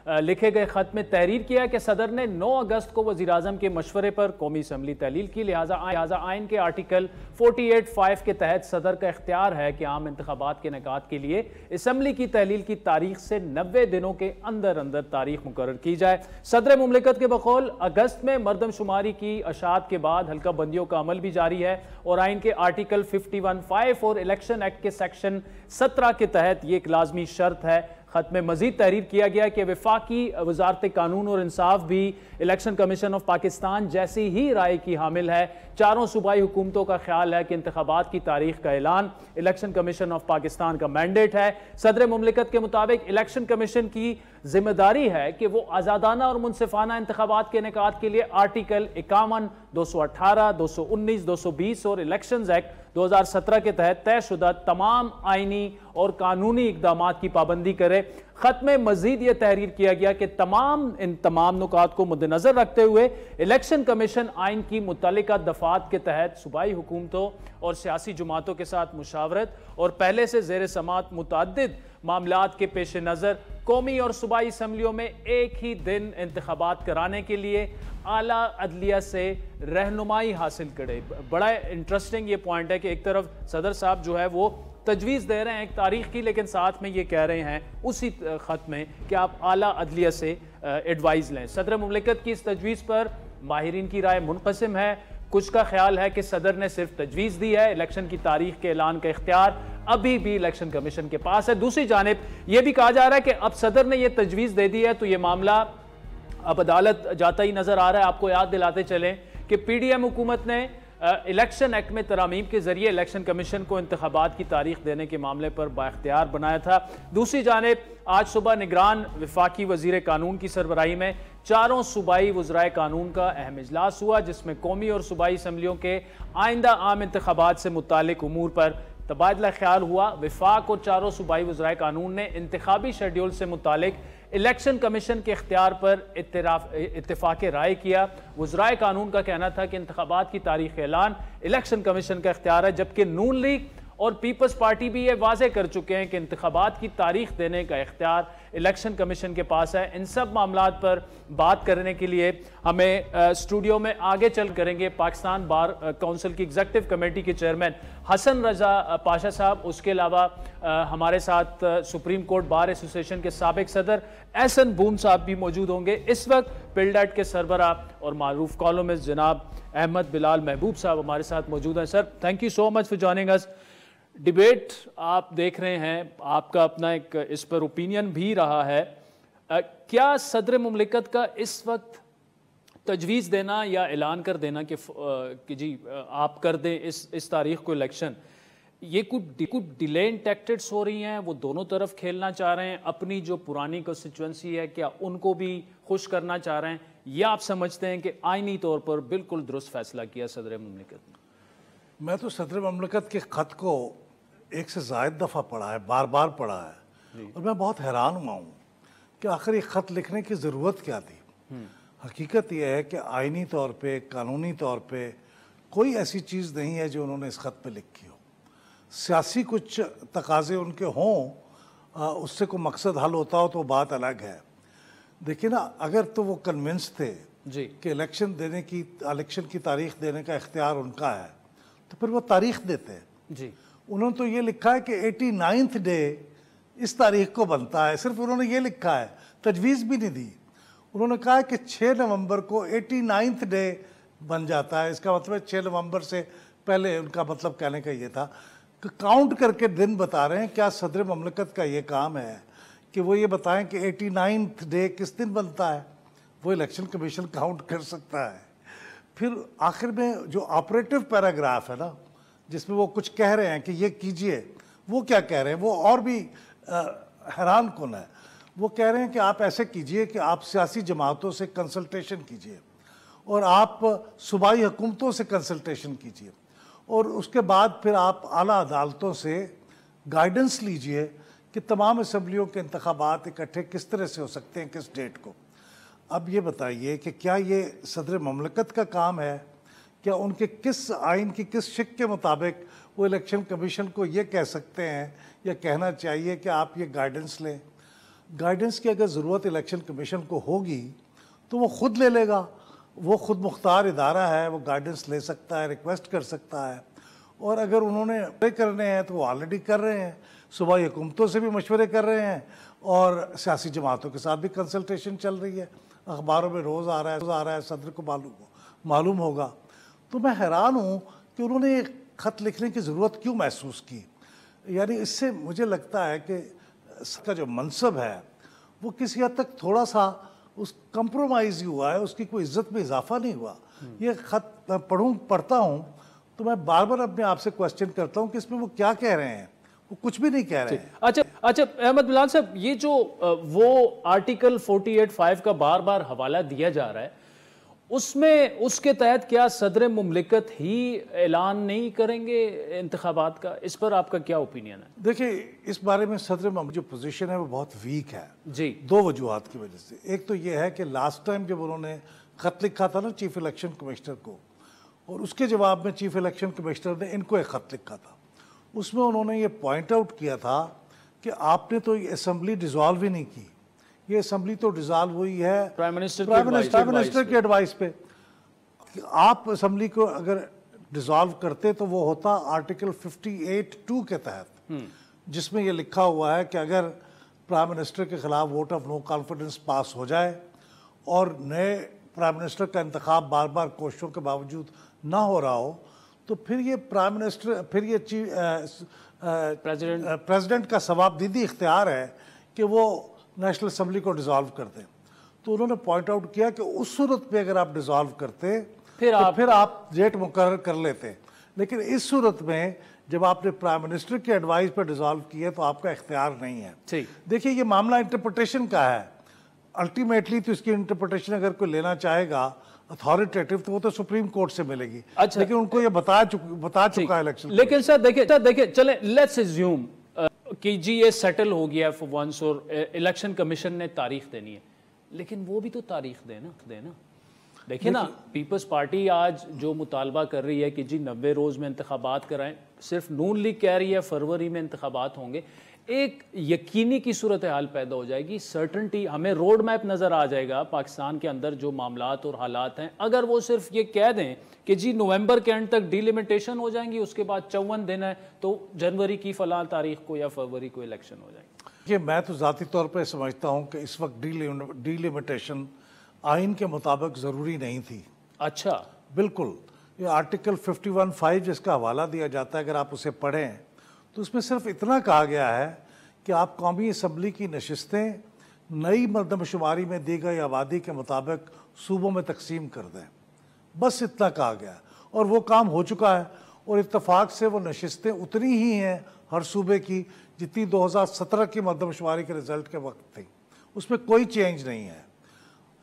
A: लिखे गए खत में तहरीर किया कि सदर ने 9 अगस्त को वज़ीर-ए-आज़म के मशवरे पर कौमी असम्बली तहलील की, लिहाजा आइन के आर्टिकल 48(5) के तहत सदर का इख्तियार है कि आम इंतखाबात के इनेकाद के लिए असम्बली की तहलील की तारीख से 90 दिनों के अंदर अंदर तारीख मुकर्रर की जाए। सदर मुमलिकत के बकौल अगस्त में मरदमशुमारी की अशात के बाद हल्का बंदियों का अमल भी जारी है और आइन के आर्टिकल 51(5) और इलेक्शन एक्ट के सेक्शन 17 के तहत ये एक लाजमी शर्त है। खत में मजीद तहरीर किया गया कि वफाकी वजारत कानून और इंसाफ भी इलेक्शन कमीशन ऑफ पाकिस्तान जैसी ही राय की हामिल है। चारों सूबाई हुकूमतों का ख्याल है कि इंतखाबात की तारीख का ऐलान इलेक्शन कमीशन ऑफ पाकिस्तान का मैंडेट है। सदर मुमलिकत के मुताबिक इलेक्शन कमीशन की जिम्मेदारी है कि वो आज़ादाना और मुनसिफाना इंतखाबात के इनेकाद के लिए आर्टिकल 51, 218, 219, 220 और इलेक्शन एक्ट 2017 के तहत तयशुदा तमाम आइनी और कानूनी इकदाम की पाबंदी करे। खत में मजीद यह तहरीर किया गया कि इन तमाम नुकात को मद्देनजर रखते हुए इलेक्शन कमीशन आइन की मुतल्लिका दफात के तहत सूबाई हुकूमतों और सियासी जमातों के साथ मुशावरत और पहले से ज़ेर समात मुतअद्दिद मामलात के पेश नज़र कौमी और सूबाई असम्बलियों में एक ही दिन इंतखाबात कराने के लिए आला अदलिया से रहनुमाई हासिल करे। बड़ा इंटरेस्टिंग ये पॉइंट है कि एक तरफ सदर साहब जो है वो तजवीज़ दे रहे हैं एक तारीख की, लेकिन साथ में ये कह रहे हैं उसी ख़त में कि आप आला अदलिया से एडवाइस लें। सदर मुमलिकत की इस तजवीज़ पर माहिरीन की राय मुनक़सिम है। कुछ का ख्याल है कि सदर ने सिर्फ तजवीज़ दी है, इलेक्शन की तारीख के ऐलान का इख्तियार अभी भी इलेक्शन कमीशन के पास है। दूसरी जानिब यह भी कहा जा रहा है कि अब सदर ने यह तजवीज़ दे दी है तो ये मामला अब अदालत जाता ही नजर आ रहा है। आपको याद दिलाते चलें कि PDM हुकूमत ने इलेक्शन एक्ट में तरामीम के जरिए इलेक्शन कमीशन को इंतखाबात की तारीख देने के मामले पर बाख्तियार बनाया था। दूसरी जानिब आज सुबह निगरान वफाकी वजीर कानून की सरबराही में चारों सूबाई वज़राए कानून का अहम इजलास हुआ, जिसमें कौमी और सूबाई असम्बलियों के आइंदा आम इंतखाबात से मुतालिक उमूर पर तबादला ख्याल हुआ। वफाक और चारों सूबाई वज़राए कानून ने इंतखाबी शेड्यूल से मुतालिक इलेक्शन कमीशन के इख्तियार पर इत्तेफाक राय किया। वज़राए कानून का कहना था कि इंतखाबात की तारीख ऐलान इलेक्शन कमीशन का इख्तियार है, जबकि नून लीग और पीपल्स पार्टी भी ये वाज़े कर चुके हैं कि इंतखाबात की तारीख देने का इख्तियार इलेक्शन कमीशन के पास है। इन सब मामलात पर बात करने के लिए हमें स्टूडियो में आगे चल करेंगे पाकिस्तान बार काउंसिल की एग्जीक्यूटिव कमेटी के चेयरमैन हसन रजा पाशा साहब। उसके अलावा हमारे साथ सुप्रीम कोर्ट बार एसोसिएशन के साबिक सदर एहसन बून साहब भी मौजूद होंगे। इस वक्त पिल्डेट के सरबरा और मारूफ कॉलमिस्ट जनाब अहमद बिलाल महबूब साहब हमारे साथ मौजूद हैं। Sir, thank you so much for joining us. Debate आप देख रहे हैं, आपका अपना एक इस पर ओपिनियन भी रहा है। क्या सदर मुमलिकत का इस वक्त तजवीज़ देना या ऐलान कर देना कि जी आप कर दें इस तारीख को इलेक्शन, ये कुछ डिले इन टैक्टिक्स हो रही हैं, वो दोनों तरफ खेलना चाह रहे हैं, अपनी जो पुरानी कंस्टिट्यूंसी है क्या उनको भी खुश करना चाह रहे हैं, या आप समझते हैं कि आइनी तौर पर बिल्कुल दुरुस्त फैसला किया सदर मुमलिकत ने?
E: मैं तो सदर मुमलिकत के ख़त को एक से ज़ायद दफ़ा पढ़ा है, बार बार पढ़ा है, और मैं बहुत हैरान हुआ हूँ कि आखिर ये ख़त लिखने की ज़रूरत क्या थी। हकीकत यह है कि आइनी तौर पे, कानूनी तौर पे कोई ऐसी चीज़ नहीं है जो उन्होंने इस ख़त पे लिखी हो। सियासी कुछ तकाज़े उनके हों, उससे कोई मकसद हल होता हो तो बात अलग है। देखिए ना, अगर तो वो कन्विंस थे
A: जी
E: कि इलेक्शन की तारीख देने का इख्तियार उनका है, तो फिर वो तारीख देते जी। उन्होंने तो ये लिखा है कि 89th डे इस तारीख को बनता है, सिर्फ उन्होंने ये लिखा है, तजवीज़ भी नहीं दी। उन्होंने कहा है कि 6 नवंबर को 89th डे बन जाता है। इसका मतलब 6 नवंबर से पहले उनका मतलब कहने का ये था कि काउंट करके दिन बता रहे हैं। क्या सदर मुमलिकत का ये काम है कि वो ये बताएं कि 89th डे किस दिन बनता है? वो इलेक्शन कमीशन काउंट कर सकता है। फिर आखिर में जो ऑपरेटिव पैराग्राफ है ना, जिसमें वो कुछ कह रहे हैं कि ये कीजिए, वो क्या कह रहे हैं वो और भी हैरान कुन है। वो कह रहे हैं कि आप ऐसे कीजिए कि आप सियासी जमातों से कंसल्टेशन कीजिए और आप सूबाई हुकूमतों से कंसल्टेशन कीजिए, और उसके बाद फिर आप आला अदालतों से गाइडेंस लीजिए कि तमाम असम्बलियों के इंतखाबात इकट्ठे किस तरह से हो सकते हैं, किस डेट को। अब ये बताइए कि क्या ये सदर मुमलिकत का काम है? क्या उनके किस आइन की किस शिक के मुताबिक वो इलेक्शन कमीशन को ये कह सकते हैं या कहना चाहिए कि आप ये गाइडेंस लें? गाइडेंस की अगर ज़रूरत इलेक्शन कमीशन को होगी तो वो खुद ले लेगा, वो खुद मुख्तार इदारा है, वो गाइडेंस ले सकता है, रिक्वेस्ट कर सकता है। और अगर उन्होंने करने हैं तो वो ऑलरेडी कर रहे हैं, सूबाई हुकूमतों से भी मशवरे कर रहे हैं और सियासी जमातों के साथ भी कंसल्टेशन चल रही है, अखबारों में रोज़ आ रहा है, सदर को मालूम होगा। तो मैं हैरान हूँ कि उन्होंने एक ख़त लिखने की ज़रूरत क्यों महसूस की। यानी इससे मुझे लगता है कि इसका जो मनसब है वो किसी हद तक थोड़ा सा उस कंप्रोमाइज़ ही हुआ है, उसकी कोई इज्जत में इजाफा नहीं हुआ। ये ख़त पढ़ता हूँ तो मैं बार बार अपने आप से क्वेश्चन करता हूँ कि इसमें वो क्या कह रहे हैं, वो कुछ भी नहीं कह रहे हैं।
A: अच्छा अहमद बिलाल साहब, ये जो वो आर्टिकल 48(5) का बार बार हवाला दिया जा रहा है, उसमें उसके तहत क्या सदर मुमलिकत ही ऐलान नहीं करेंगे इंतखाबात का? इस पर आपका क्या ओपिनियन है?
E: देखिए, इस बारे में सदर मुमलिकत जो पोजीशन है वो बहुत वीक है
A: जी,
E: दो वजूहात की वजह से। एक तो ये है कि लास्ट टाइम जब उन्होंने ख़त लिखा था ना चीफ इलेक्शन कमिश्नर को, और उसके जवाब में चीफ इलेक्शन कमिश्नर ने इनको एक ख़त लिखा था, उसमें उन्होंने ये पॉइंट आउट किया था कि आपने तो ये असम्बली डिज़ोल्व ही नहीं की, ये असम्बली तो डिज़ोल्व हुई है प्राइम मिनिस्टर की एडवाइस पे। आप असम्बली को अगर डिज़ोल्व करते तो वो होता आर्टिकल 58(2) के तहत, जिसमें ये लिखा हुआ है कि अगर प्राइम मिनिस्टर के खिलाफ वोट ऑफ नो कॉन्फिडेंस पास हो जाए और नए प्राइम मिनिस्टर का इंतखाब बार बार कोशिशों के बावजूद ना हो रहा हो, तो फिर ये प्राइम मिनिस्टर, फिर ये प्रेसिडेंट का सवाबदीदी इख्तियार है कि वो नेशनल असम्बली को डिज़ोल्व कर दें। तो उन्होंने पॉइंट आउट किया कि उस सूरत में अगर आप डिज़ोल्व करते फिर आप डेट मुकर्रर कर लेते, लेकिन इस सूरत में जब आपने प्राइम मिनिस्टर की एडवाइस पर डिज़ोल्व किया तो आपका इख्तियार नहीं है। देखिए, ये मामला इंटरप्रिटेशन का है, अल्टीमेटली तो इसकी इंटरप्रिटेशन अगर कोई लेना चाहेगा अथॉरिटेटिव तो वो तो सुप्रीम कोर्ट से मिलेगी। अच्छा, लेकिन उनको ये बता चुका है इलेक्शन।
A: लेकिन सर देखिए चले लेट्स अज्यूम कि जी ये सेटल हो गया फॉर वंस और इलेक्शन कमीशन ने तारीख देनी है, लेकिन वो भी तो तारीख देना। देखिए ना, पीपल्स पार्टी आज जो मुतालबा कर रही है कि जी 90 रोज़ में इंतखाबात कराएं, सिर्फ नून लीग कह रही है फरवरी में इंतखाबात होंगे। एक यकीनी की सूरत हाल पैदा हो जाएगी, सर्टनटी, हमें रोड मैप नज़र आ जाएगा पाकिस्तान के अंदर जो मामलात और हालात हैं। अगर वो सिर्फ ये कह दें कि जी नवंबर के एंड तक डिलिमिटेशन हो जाएंगी, उसके बाद 54 दिन है तो जनवरी की फलां तारीख को या फरवरी को इलेक्शन हो जाएंगे।
E: ये मैं तो ज़ाती तौर पर समझता हूँ कि इस वक्त डिलिमिटेशन आइन के मुताबिक ज़रूरी नहीं थी।
A: अच्छा,
E: बिल्कुल। ये आर्टिकल 51(5) जिसका हवाला दिया जाता है, अगर आप उसे पढ़ें तो उसमें सिर्फ इतना कहा गया है कि आप कौमी असम्बली की नशिस्तें नई मरदमशुमारी में दी गई आबादी के मुताबिक सूबों में तकसीम कर दें, बस इतना कहा गया और वो काम हो चुका है। और इत्तफाक से वो नशिस्तें उतनी ही हैं हर सूबे की जितनी 2017 की मरदमशुमारी के रिज़ल्ट के वक्त थी, उसमें कोई चेंज नहीं है,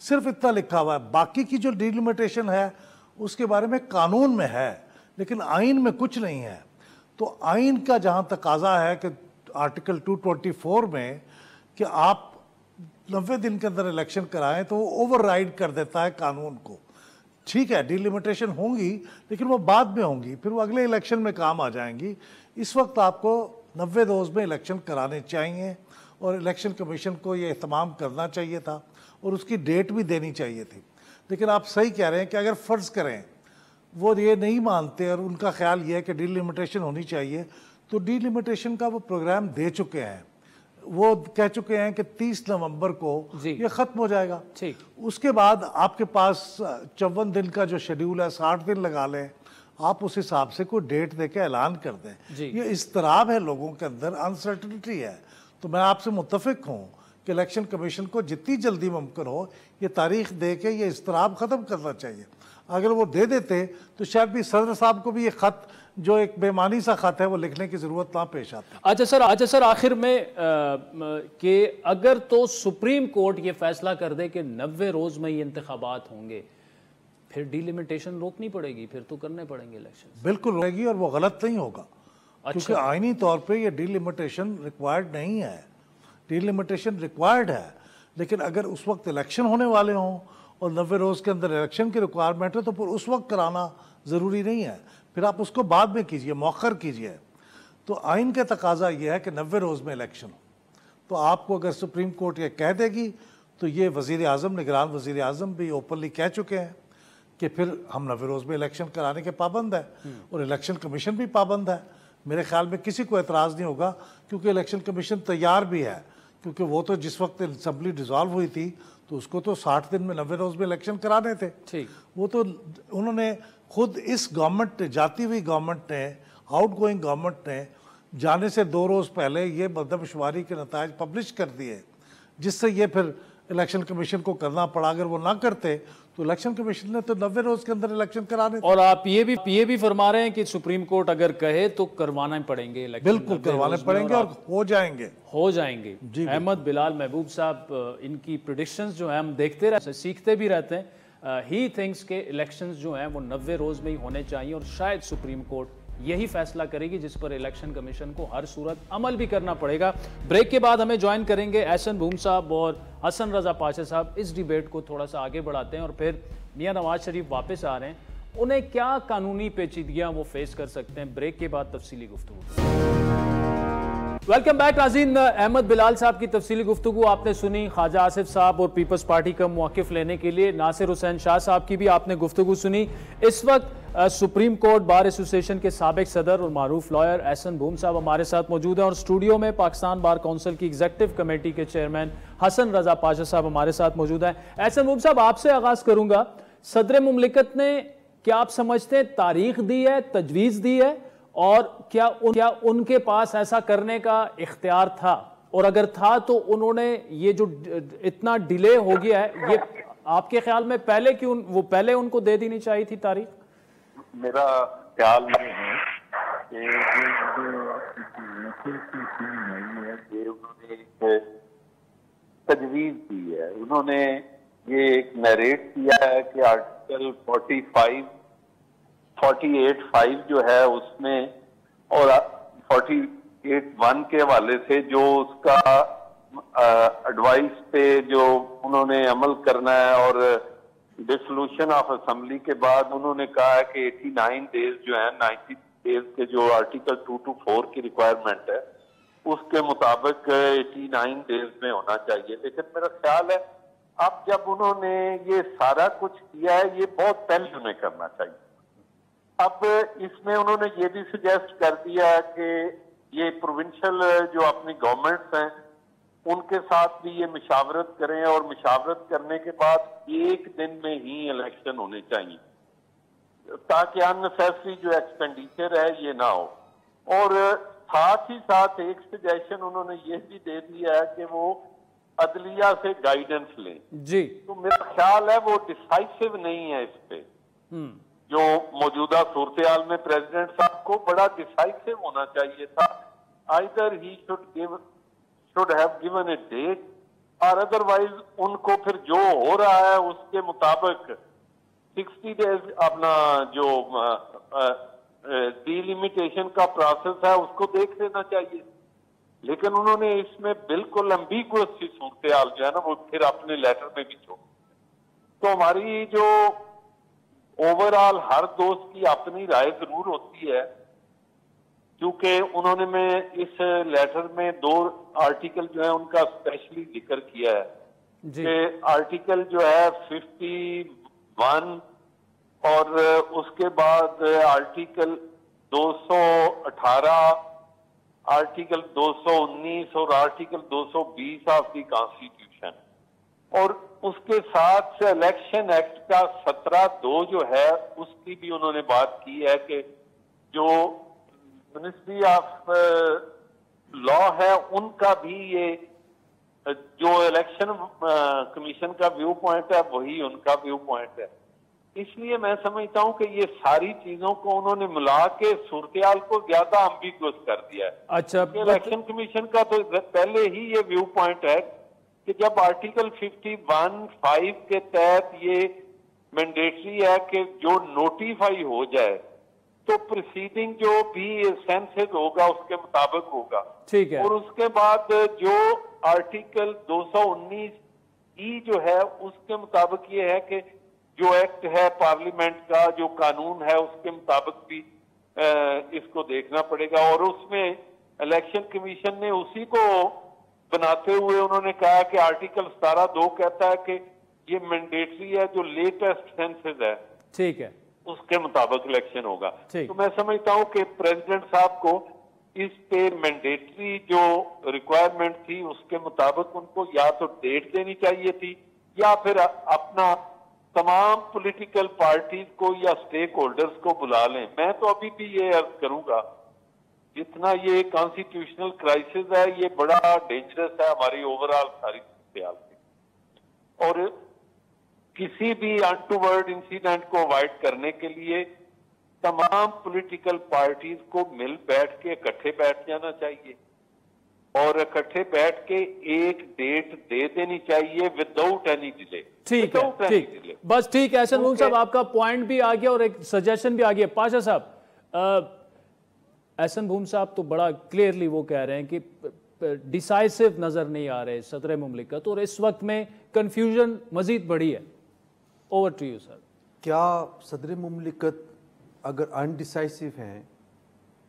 E: सिर्फ इतना लिखा हुआ है। बाकी की जो डिलिमिटेशन है उसके बारे में कानून में है, लेकिन आइन में कुछ नहीं है। तो आइन का जहाँ तकाजा है कि आर्टिकल 224 में कि आप 90 दिन के अंदर इलेक्शन कराएं, तो वो ओवरराइड कर देता है कानून को। ठीक है, डिलिमिटेशन होंगी लेकिन वो बाद में होंगी, फिर वो अगले इलेक्शन में काम आ जाएंगी। इस वक्त आपको 90 रोज़ में इलेक्शन कराने चाहिए और इलेक्शन कमीशन को ये एहतमाम करना चाहिए था और उसकी डेट भी देनी चाहिए थी। लेकिन आप सही कह रहे हैं कि अगर फ़र्ज़ करें वो ये नहीं मानते और उनका ख्याल ये है कि डिलिमिटेशन होनी चाहिए, तो डिलिमिटेशन का वो प्रोग्राम दे चुके हैं, वो कह चुके हैं कि 30 नवंबर को ये ख़त्म हो जाएगा। उसके बाद आपके पास 54 दिन का जो शेड्यूल है, 60 दिन लगा लें, आप उस हिसाब से कोई डेट दे के ऐलान कर दें। ये इस्तराब है लोगों के अंदर, अनसर्टनिटी है। तो मैं आपसे मुत्तफिक हूँ कि इलेक्शन कमीशन को जितनी जल्दी मुमकिन हो ये तारीख दे के ये इस्तराब ख़त्म करना चाहिए। अगर वो दे देते तो शायद भी सदर साहब को भी ये ख़त जो एक बेमानी सा ख़त है वो लिखने की ज़रूरत ना पेश आती।
A: अच्छा सर आखिर में कि अगर तो सुप्रीम कोर्ट ये फैसला कर दे कि 90 रोज़ में ये इंतखाबात होंगे, फिर डिलिमिटेशन रोकनी पड़ेगी, फिर तो करने पड़ेंगे इलेक्शन।
E: बिल्कुल रहेगी और वो गलत नहीं होगा। क्योंकि आइनी तौर पे ये डिलिमिटेशन रिक्वायर्ड नहीं है, डिलिमिटेशन रिक्वायर्ड है, लेकिन अगर उस वक्त इलेक्शन होने वाले हों और 90 रोज़ के अंदर इलेक्शन की रिक्वायरमेंट है तो फिर उस वक्त कराना ज़रूरी नहीं है, फिर आप उसको बाद में कीजिए, मौखर कीजिए। तो आइन का तकाजा ये है कि 90 रोज़ में इलेक्शन हो, तो आपको अगर सुप्रीम कोर्ट ये कह देगी तो ये वज़ीर आज़म, निगरान वज़ीर आज़म भी ओपनली कह चुके हैं कि फिर हम नवे रोज़ में इलेक्शन कराने के पाबंद है और इलेक्शन कमीशन भी पाबंद है। मेरे ख्याल में किसी को एतराज़ नहीं होगा, क्योंकि इलेक्शन कमीशन तैयार भी है, क्योंकि वो तो जिस वक्त असम्बली डिज़ोल्व हुई थी तो उसको तो 60 दिन में 90 रोज़ में इलेक्शन कराने थे।
A: ठीक,
E: वो तो उन्होंने खुद इस गवर्नमेंट ने, जाती हुई गवर्नमेंट ने, आउटगोइंग गवर्नमेंट ने जाने से 2 रोज़ पहले ये मरदमशुमारी के नतायज पब्लिश कर दिए, जिससे ये फिर इलेक्शन कमीशन को करना पड़ा। अगर वो ना करते तो इलेक्शन कमीशन ने तो 90 रोज़ के अंदर इलेक्शन कराने थे।
A: और आप ये भी फरमा रहे हैं कि सुप्रीम कोर्ट अगर कहे तो करवाना ही पड़ेंगे इलेक्शन।
E: बिल्कुल करवाने पड़ेंगे और हो जाएंगे।
A: जी, अहमद बिलाल महबूब साहब, इनकी प्रेडिक्शंस जो है हम देखते रहते हैं, सीखते भी रहते हैं। ही थिंक्स के इलेक्शंस जो हैं वो 90 रोज़ में ही होने चाहिए और शायद सुप्रीम कोर्ट यही फैसला करेगी, जिस पर इलेक्शन कमीशन को हर सूरत अमल भी करना पड़ेगा। ब्रेक के बाद हमें ज्वाइन करेंगे एहसन भूम साहब और हसन रजा पाशा साहब। इस डिबेट को थोड़ा सा आगे बढ़ाते हैं और फिर मियां नवाज शरीफ वापस आ रहे हैं, उन्हें क्या कानूनी पेचीदगियां वो फेस कर सकते हैं। ब्रेक के बाद तफसीली गुफ्तगू। वेलकम बैक नाज़रीन। अहमद बिलाल साहब की तफसीली गुफ्तगू आपने सुनी, ख्वाजा आसिफ साहब और पीपल्स पार्टी का मौक़िफ़ लेने के लिए नासिर हुसैन शाह साहब की भी आपने गुफ्तगू सुनी। इस वक्त सुप्रीम कोर्ट बार एसोसिएशन के साबिक सदर और मारूफ लॉयर एहसन भूम साहब हमारे साथ मौजूद हैं और स्टूडियो में पाकिस्तान बार काउंसिल की एग्जीक्यूटिव कमेटी के चेयरमैन हसन रजा पाशा साहब हमारे साथ मौजूद हैं। एहसन भूम साहब, आपसे आगाज़ करूँगा। सदर मुमलिकत ने, क्या आप समझते हैं, तारीख दी है, तजवीज़ दी है, और क्या उनके पास ऐसा करने का इख्तियार था, और अगर था तो उन्होंने ये जो इतना डिले हो गया है, ये आपके ख्याल में पहले उनको दे देनी चाहिए थी तारीख?
F: मेरा ख्याल ये है कि उन्होंने एक तजवीज़ दी है, उन्होंने ये एक नरेट किया है कि आर्टिकल 48(5) जो है उसमें और 48(1) के हवाले से जो उसका एडवाइस पे जो उन्होंने अमल करना है, और डिसोल्यूशन ऑफ असेंबली के बाद उन्होंने कहा है कि 89 डेज जो है, 90 डेज के जो आर्टिकल 2 to 4 की रिक्वायरमेंट है उसके मुताबिक 89 डेज में होना चाहिए। लेकिन मेरा ख्याल है अब जब उन्होंने ये सारा कुछ किया है, ये बहुत पहले उन्हें करना चाहिए। अब इसमें उन्होंने ये भी सजेस्ट कर दिया है कि ये प्रोविंशियल जो अपनी गवर्नमेंट्स हैं उनके साथ भी ये मुशावरत करें, और मुशावरत करने के बाद एक दिन में ही इलेक्शन होने चाहिए, ताकि अननेसेसरी जो एक्सपेंडिचर है ये ना हो। और साथ ही साथ एक सजेशन उन्होंने ये भी दे दिया है कि वो अदलिया से गाइडेंस लें।
A: जी, तो
F: मेरा ख्याल है वो डिसाइसिव नहीं है इस पे। जो मौजूदा सूरत हाल में प्रेसिडेंट साहब को बड़ा डिसाइसिव होना चाहिए था। Either he should have given a date, और अदरवाइज उनको फिर जो हो रहा है उसके मुताबिक 60 डेज अपना जो डिलिमिटेशन का प्रोसेस है उसको देख लेना चाहिए। लेकिन उन्होंने इसमें बिल्कुल एम्बिगुअस सी सूरत हाल जो है ना वो फिर अपने लेटर में भी छोड़। तो हमारी जो ओवरऑल हर दोस्त की अपनी राय जरूर होती है, क्योंकि उन्होंने में इस लेटर में 2 आर्टिकल जो है उनका स्पेशली जिक्र किया है कि आर्टिकल जो है 51 और उसके बाद आर्टिकल 218, आर्टिकल 219 और आर्टिकल 220 ऑफ द कॉन्स्टिट्यूशन, और उसके साथ इलेक्शन एक्ट का 17(2) जो है उसकी भी उन्होंने बात की है कि जो मिनिस्ट्री ऑफ लॉ है उनका भी ये जो इलेक्शन कमीशन का व्यू पॉइंट है वही उनका व्यू पॉइंट है। इसलिए मैं समझता हूं कि ये सारी चीजों को उन्होंने मिला के सूरत-ए-हाल को ज्यादा एम्बिगुअस कर दिया है।
A: अच्छा,
F: इलेक्शन कमीशन का तो पहले ही ये व्यू पॉइंट है कि जब आर्टिकल 51(5) के तहत ये मैंडेटरी है कि जो नोटिफाई हो जाए तो प्रोसीडिंग जो भी सेंसेस होगा उसके मुताबिक होगा।
A: ठीक है। और
F: उसके बाद जो आर्टिकल 219(e) जो है उसके मुताबिक ये है कि जो एक्ट है पार्लियामेंट का, जो कानून है उसके मुताबिक भी इसको देखना पड़ेगा, और उसमें इलेक्शन कमीशन ने उसी को बनाते हुए उन्होंने कहा कि आर्टिकल 17(2) कहता है कि ये मैंडेटरी है, जो लेटेस्ट सेंसस है
A: ठीक है
F: उसके मुताबिक इलेक्शन होगा।
A: ठीक।
F: तो मैं समझता हूं कि प्रेसिडेंट साहब को इस पे मैंडेटरी जो रिक्वायरमेंट थी उसके मुताबिक उनको या तो डेट देनी चाहिए थी, या फिर अपना तमाम पॉलिटिकल पार्टीज को या स्टेक होल्डर्स को बुला लें। मैं तो अभी भी ये अर्ज करूंगा, जितना ये कॉन्स्टिट्यूशनल क्राइसिस है ये बड़ा डेंजरस है हमारी ओवरऑल सारी ख्याल से, और किसी भी अनटूवर्ड इंसिडेंट को अवॉइड करने के लिए तमाम पॉलिटिकल पार्टीज को मिल बैठ के इकट्ठे बैठ जाना चाहिए और इकट्ठे बैठ के एक डेट दे देनी चाहिए विदाउट एनी डिले।
A: ठीक है, ठीक, बस ठीक है। एहसन भूम साहब, आपका पॉइंट भी आ गया और एक सजेशन भी आ गया। पाशा साहब, एहसन भूम साहब तो बड़ा क्लियरली वो कह रहे हैं कि डिसाइसिव नजर नहीं आ रहे सदर मुमलिकत, और इस वक्त में कंफ्यूजन मजीद बढ़ी है। Over to you sir.
G: क्या सदर मुमलिकत अगर अनडिसाइसिव हैं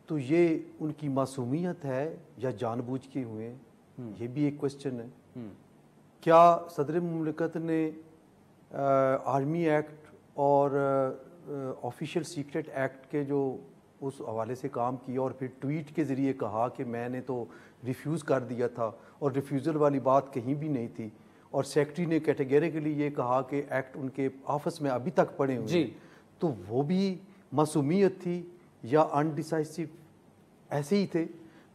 G: तो ये उनकी मासूमियत है या जानबूझ के हुए, ये भी एक क्वेश्चन है। क्या सदर मुमलिकत ने आर्मी एक्ट और ऑफिशियल सीक्रेट एक्ट के जो उस हवाले से काम किया और फिर ट्वीट के ज़रिए कहा कि मैंने तो रिफ्यूज़ कर दिया था, और रिफ्यूज़ल वाली बात कहीं भी नहीं थी, और सेक्रेटरी ने कैटेगरिकली ये कहा कि एक्ट उनके ऑफिस में अभी तक पड़े हुए हैं, तो वो भी मासूमियत थी या अनडिसाइसिव ऐसे ही थे?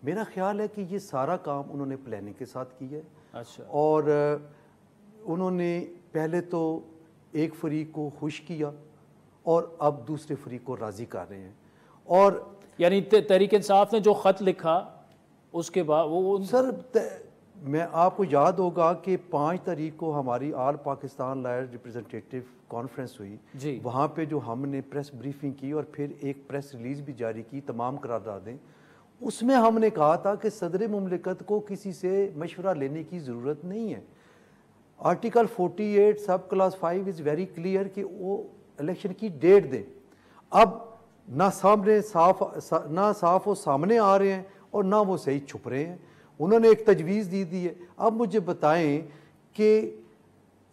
G: मेरा ख्याल है कि ये सारा काम उन्होंने प्लानिंग के साथ किया है।
A: अच्छा।
G: और उन्होंने पहले तो एक फरीक को खुश किया और अब दूसरे फरीक को राज़ी कर रहे हैं। और
A: यानी तहरीक इंसाफ ने जो ख़त लिखा उसके बाद वो
G: सर मैं आपको याद होगा कि 5 तारीख को हमारी all Pakistan lawyer representative conference हुई जी। वहाँ पे जो हमने प्रेस ब्रीफिंग की और फिर एक प्रेस रिलीज़ भी जारी की तमाम करारदादें, उसमें हमने कहा था कि सदर मुमलिकत को किसी से मशवरा लेने की ज़रूरत नहीं है। आर्टिकल 48 सब क्लास 5 इज़ वेरी क्लियर कि वो इलेक्शन की डेट दें। अब ना साफ वो सामने आ रहे हैं और ना वो सही छुप रहे हैं। उन्होंने एक तजवीज़ दी है। अब मुझे बताएं कि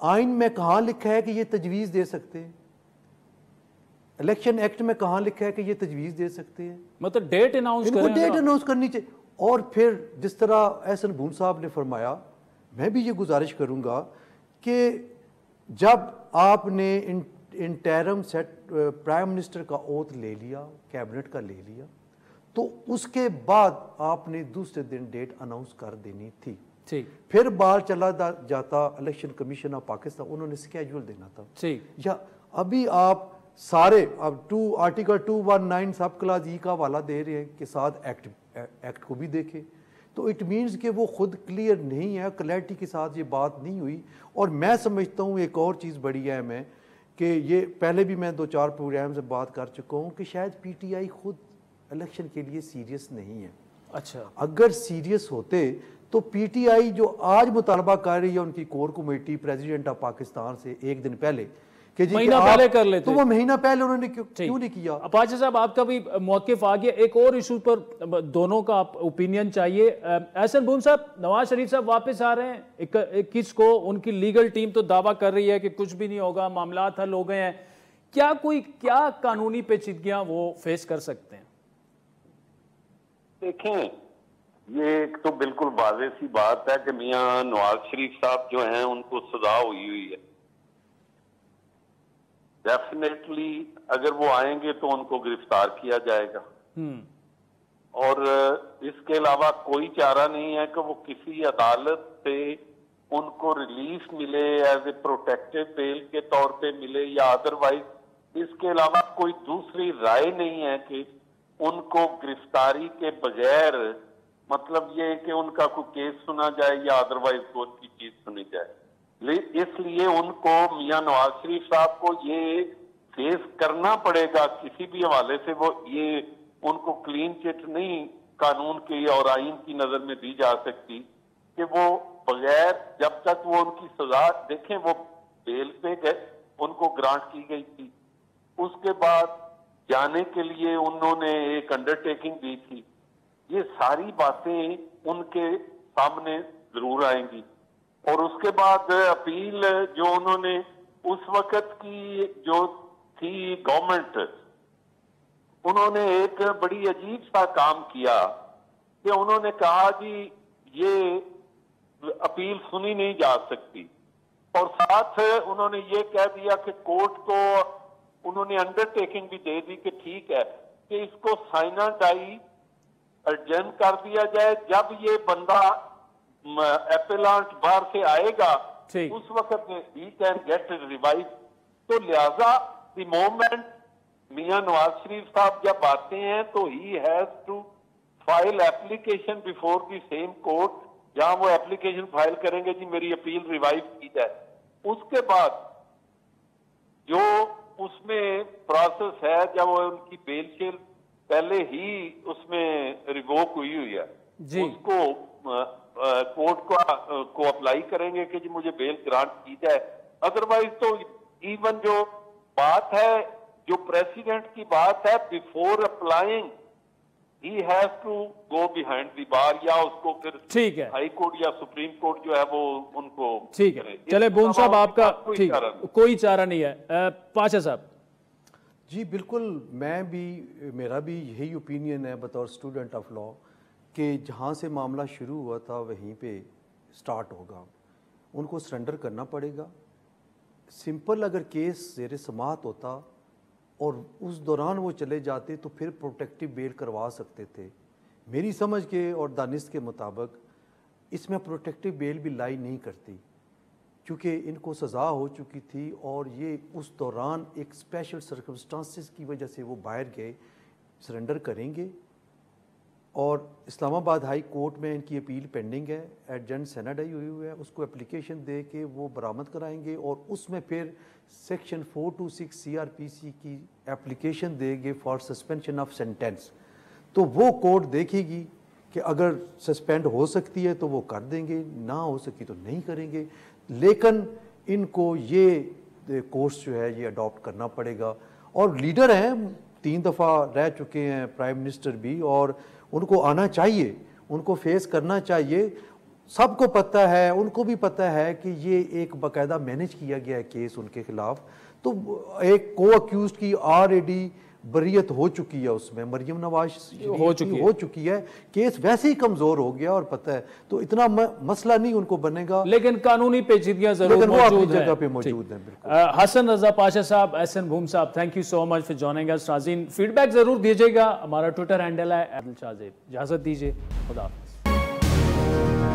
G: आइन में कहाँ लिखा है कि ये तजवीज़ दे सकते हैं? इलेक्शन एक्ट में कहाँ लिखा है कि ये तजवीज़ दे सकते हैं?
A: मतलब डेट अनाउंस
G: इनको डेट अनाउंस करनी चाहिए। और फिर जिस तरह एहसन भूम साहब ने फरमाया, मैं भी ये गुजारिश करूँगा कि जब आपने इंटरिम सेट प्राइम मिनिस्टर का ओथ ले लिया, कैबिनेट का ले लिया, तो उसके बाद आपने दूसरे दिन डेट अनाउंस कर देनी थी।
A: ठीक।
G: फिर बाहर चला जाता इलेक्शन कमीशन ऑफ पाकिस्तान, उन्होंने स्केड्यूल देना था।
A: ठीक।
G: या अभी आप सारे अब आर्टिकल 219 सब क्लास ई का हवाला दे रहे हैं कि साथ एक्ट को भी देखें, तो इट मीन्स कि वो खुद क्लियर नहीं है, क्लैरिटी के साथ ये बात नहीं हुई। और मैं समझता हूँ एक और चीज़ बड़ी है मैं कि ये पहले भी मैं 2-4 प्रोग्राम से बात कर चुका हूँ कि शायद PTI खुद इलेक्शन के लिए सीरियस नहीं है।
A: अच्छा।
G: अगर सीरियस होते तो PTI जो आज मुतालबा कर रही है उनकी core committee president of Pakistan से एक दिन पहले कि जी
A: महीना पहले कर लेते,
G: तो वो महीना पहले उन्होंने क्यों नहीं किया?
A: पाशा साहब, आपका भी मौक़िफ़ आ गया। एक और इशू पर दोनों का ओपिनियन चाहिए। एहसन भूम साहब, नवाज शरीफ साहब वापस आ रहे हैं 21 को। उनकी लीगल टीम तो दावा कर रही है कि कुछ भी नहीं होगा, मामला हल हो गए हैं। क्या कानूनी पेचीदगियां वो फेस कर सकते हैं?
F: देखें, ये एक तो बिल्कुल वाज़ेह सी बात है कि मियां नवाज शरीफ साहब जो हैं उनको सजा हुई है। डेफिनेटली अगर वो आएंगे तो उनको गिरफ्तार किया जाएगा, और इसके अलावा कोई चारा नहीं है कि वो किसी अदालत से उनको रिलीफ मिले, एज ए प्रोटेक्टिव बेल के तौर पे मिले या अदरवाइज। इसके अलावा कोई दूसरी राय नहीं है कि उनको गिरफ्तारी के बगैर, मतलब ये कि उनका कोई केस सुना जाए या अदरवाइज कोई की चीज सुनी जाए। इसलिए उनको मियां नवाज शरीफ साहब को ये फेस करना पड़ेगा किसी भी हवाले से। वो ये उनको क्लीन चिट नहीं कानून की और आइन की नजर में दी जा सकती कि वो बगैर, जब तक वो उनकी सजा, देखें वो बेल पे गए, उनको ग्रांट की गई थी, उसके बाद जाने के लिए उन्होंने एक अंडरटेकिंग दी थी। ये सारी बातें उनके सामने जरूर आएंगी। और उसके बाद अपील जो उन्होंने उस वक्त की जो थी गवर्नमेंट, उन्होंने एक बड़ी अजीब सा काम किया कि उन्होंने कहा जी ये अपील सुनी नहीं जा सकती, और साथ उन्होंने ये कह दिया कि कोर्ट को उन्होंने अंडरटेकिंग भी दे दी कि ठीक है कि इसको साइना डाई अर्जन कर दिया जाए, जब ये बंदा एपेलांट बाहर से आएगा उस वक्त में ही कैन गेट रिवाइव। तो लिहाजा द मोमेंट मियां नवाज शरीफ साहब जब आते हैं तो he has to file application before the same court, जहां वो एप्लीकेशन फाइल करेंगे जी मेरी अपील रिवाइव की जाए। उसके बाद जो उसमें प्रोसेस है, जब वो उनकी बेल शेल पहले ही उसमें रिवोक हुई है, उसको कोर्ट को अप्लाई करेंगे कि जी मुझे बेल ग्रांट की जाए। अदरवाइज तो इवन जो बात है, जो प्रेसिडेंट की बात है, before applying he has to go behind the bar, या उसको फिर
A: ठीक है
F: हाई कोर्ट या सुप्रीम कोर्ट जो है वो उनको
A: ठीक है। चले बोन साहब आपका ठीक, कोई चारा नहीं है। पाशा साहब
G: जी बिल्कुल, मेरा भी यही ओपिनियन है बतौर स्टूडेंट ऑफ लॉ कि जहाँ से मामला शुरू हुआ था वहीं पे स्टार्ट होगा, उनको सरेंडर करना पड़ेगा। सिंपल अगर केस ज़ेर समाअत होता और उस दौरान वो चले जाते तो फिर प्रोटेक्टिव बेल करवा सकते थे। मेरी समझ के और दानिश के मुताबिक इसमें प्रोटेक्टिव बेल भी लाई नहीं करती, क्योंकि इनको सज़ा हो चुकी थी और ये उस दौरान एक स्पेशल सर्कमस्टांसिस की वजह से वो बाहर गए, सरेंडर करेंगे। और इस्लामाबाद हाई कोर्ट में इनकी अपील पेंडिंग है, एडजंट सेनाडाई हुई है, उसको एप्लीकेशन दे के वो बरामद कराएंगे और उसमें फिर सेक्शन 426 CRPC की एप्लीकेशन देंगे फॉर सस्पेंशन ऑफ सेंटेंस। तो वो कोर्ट देखेगी कि अगर सस्पेंड हो सकती है तो वो कर देंगे, ना हो सकी तो नहीं करेंगे। लेकिन इनको ये कोर्स जो है ये अडॉप्ट करना पड़ेगा। और लीडर हैं, 3 दफ़ा रह चुके हैं प्राइम मिनिस्टर भी, और उनको आना चाहिए, उनको फेस करना चाहिए। सबको पता है, उनको भी पता है कि ये एक बाकायदा मैनेज किया गया है केस उनके खिलाफ। तो एक को अक्यूज की ऑलरेडी बरियत हो चुकी है, उसमें मरियम नवाज हो चुकी है, केस वैसे ही कमजोर हो गया और पता है, तो इतना मसला नहीं उनको बनेगा।
A: लेकिन कानूनी पेचीदगियां जरूर मौजूद
G: हैं।
A: हसन रजा पाशा साहब, एहसन भूम साहब, thank you so much for joining us. नाज़रीन फीडबैक जरूर दीजिएगा, हमारा ट्विटर हैंडल है आदिल शाहज़ेब। इजाजत दीजिए, खुदा हाफिज़।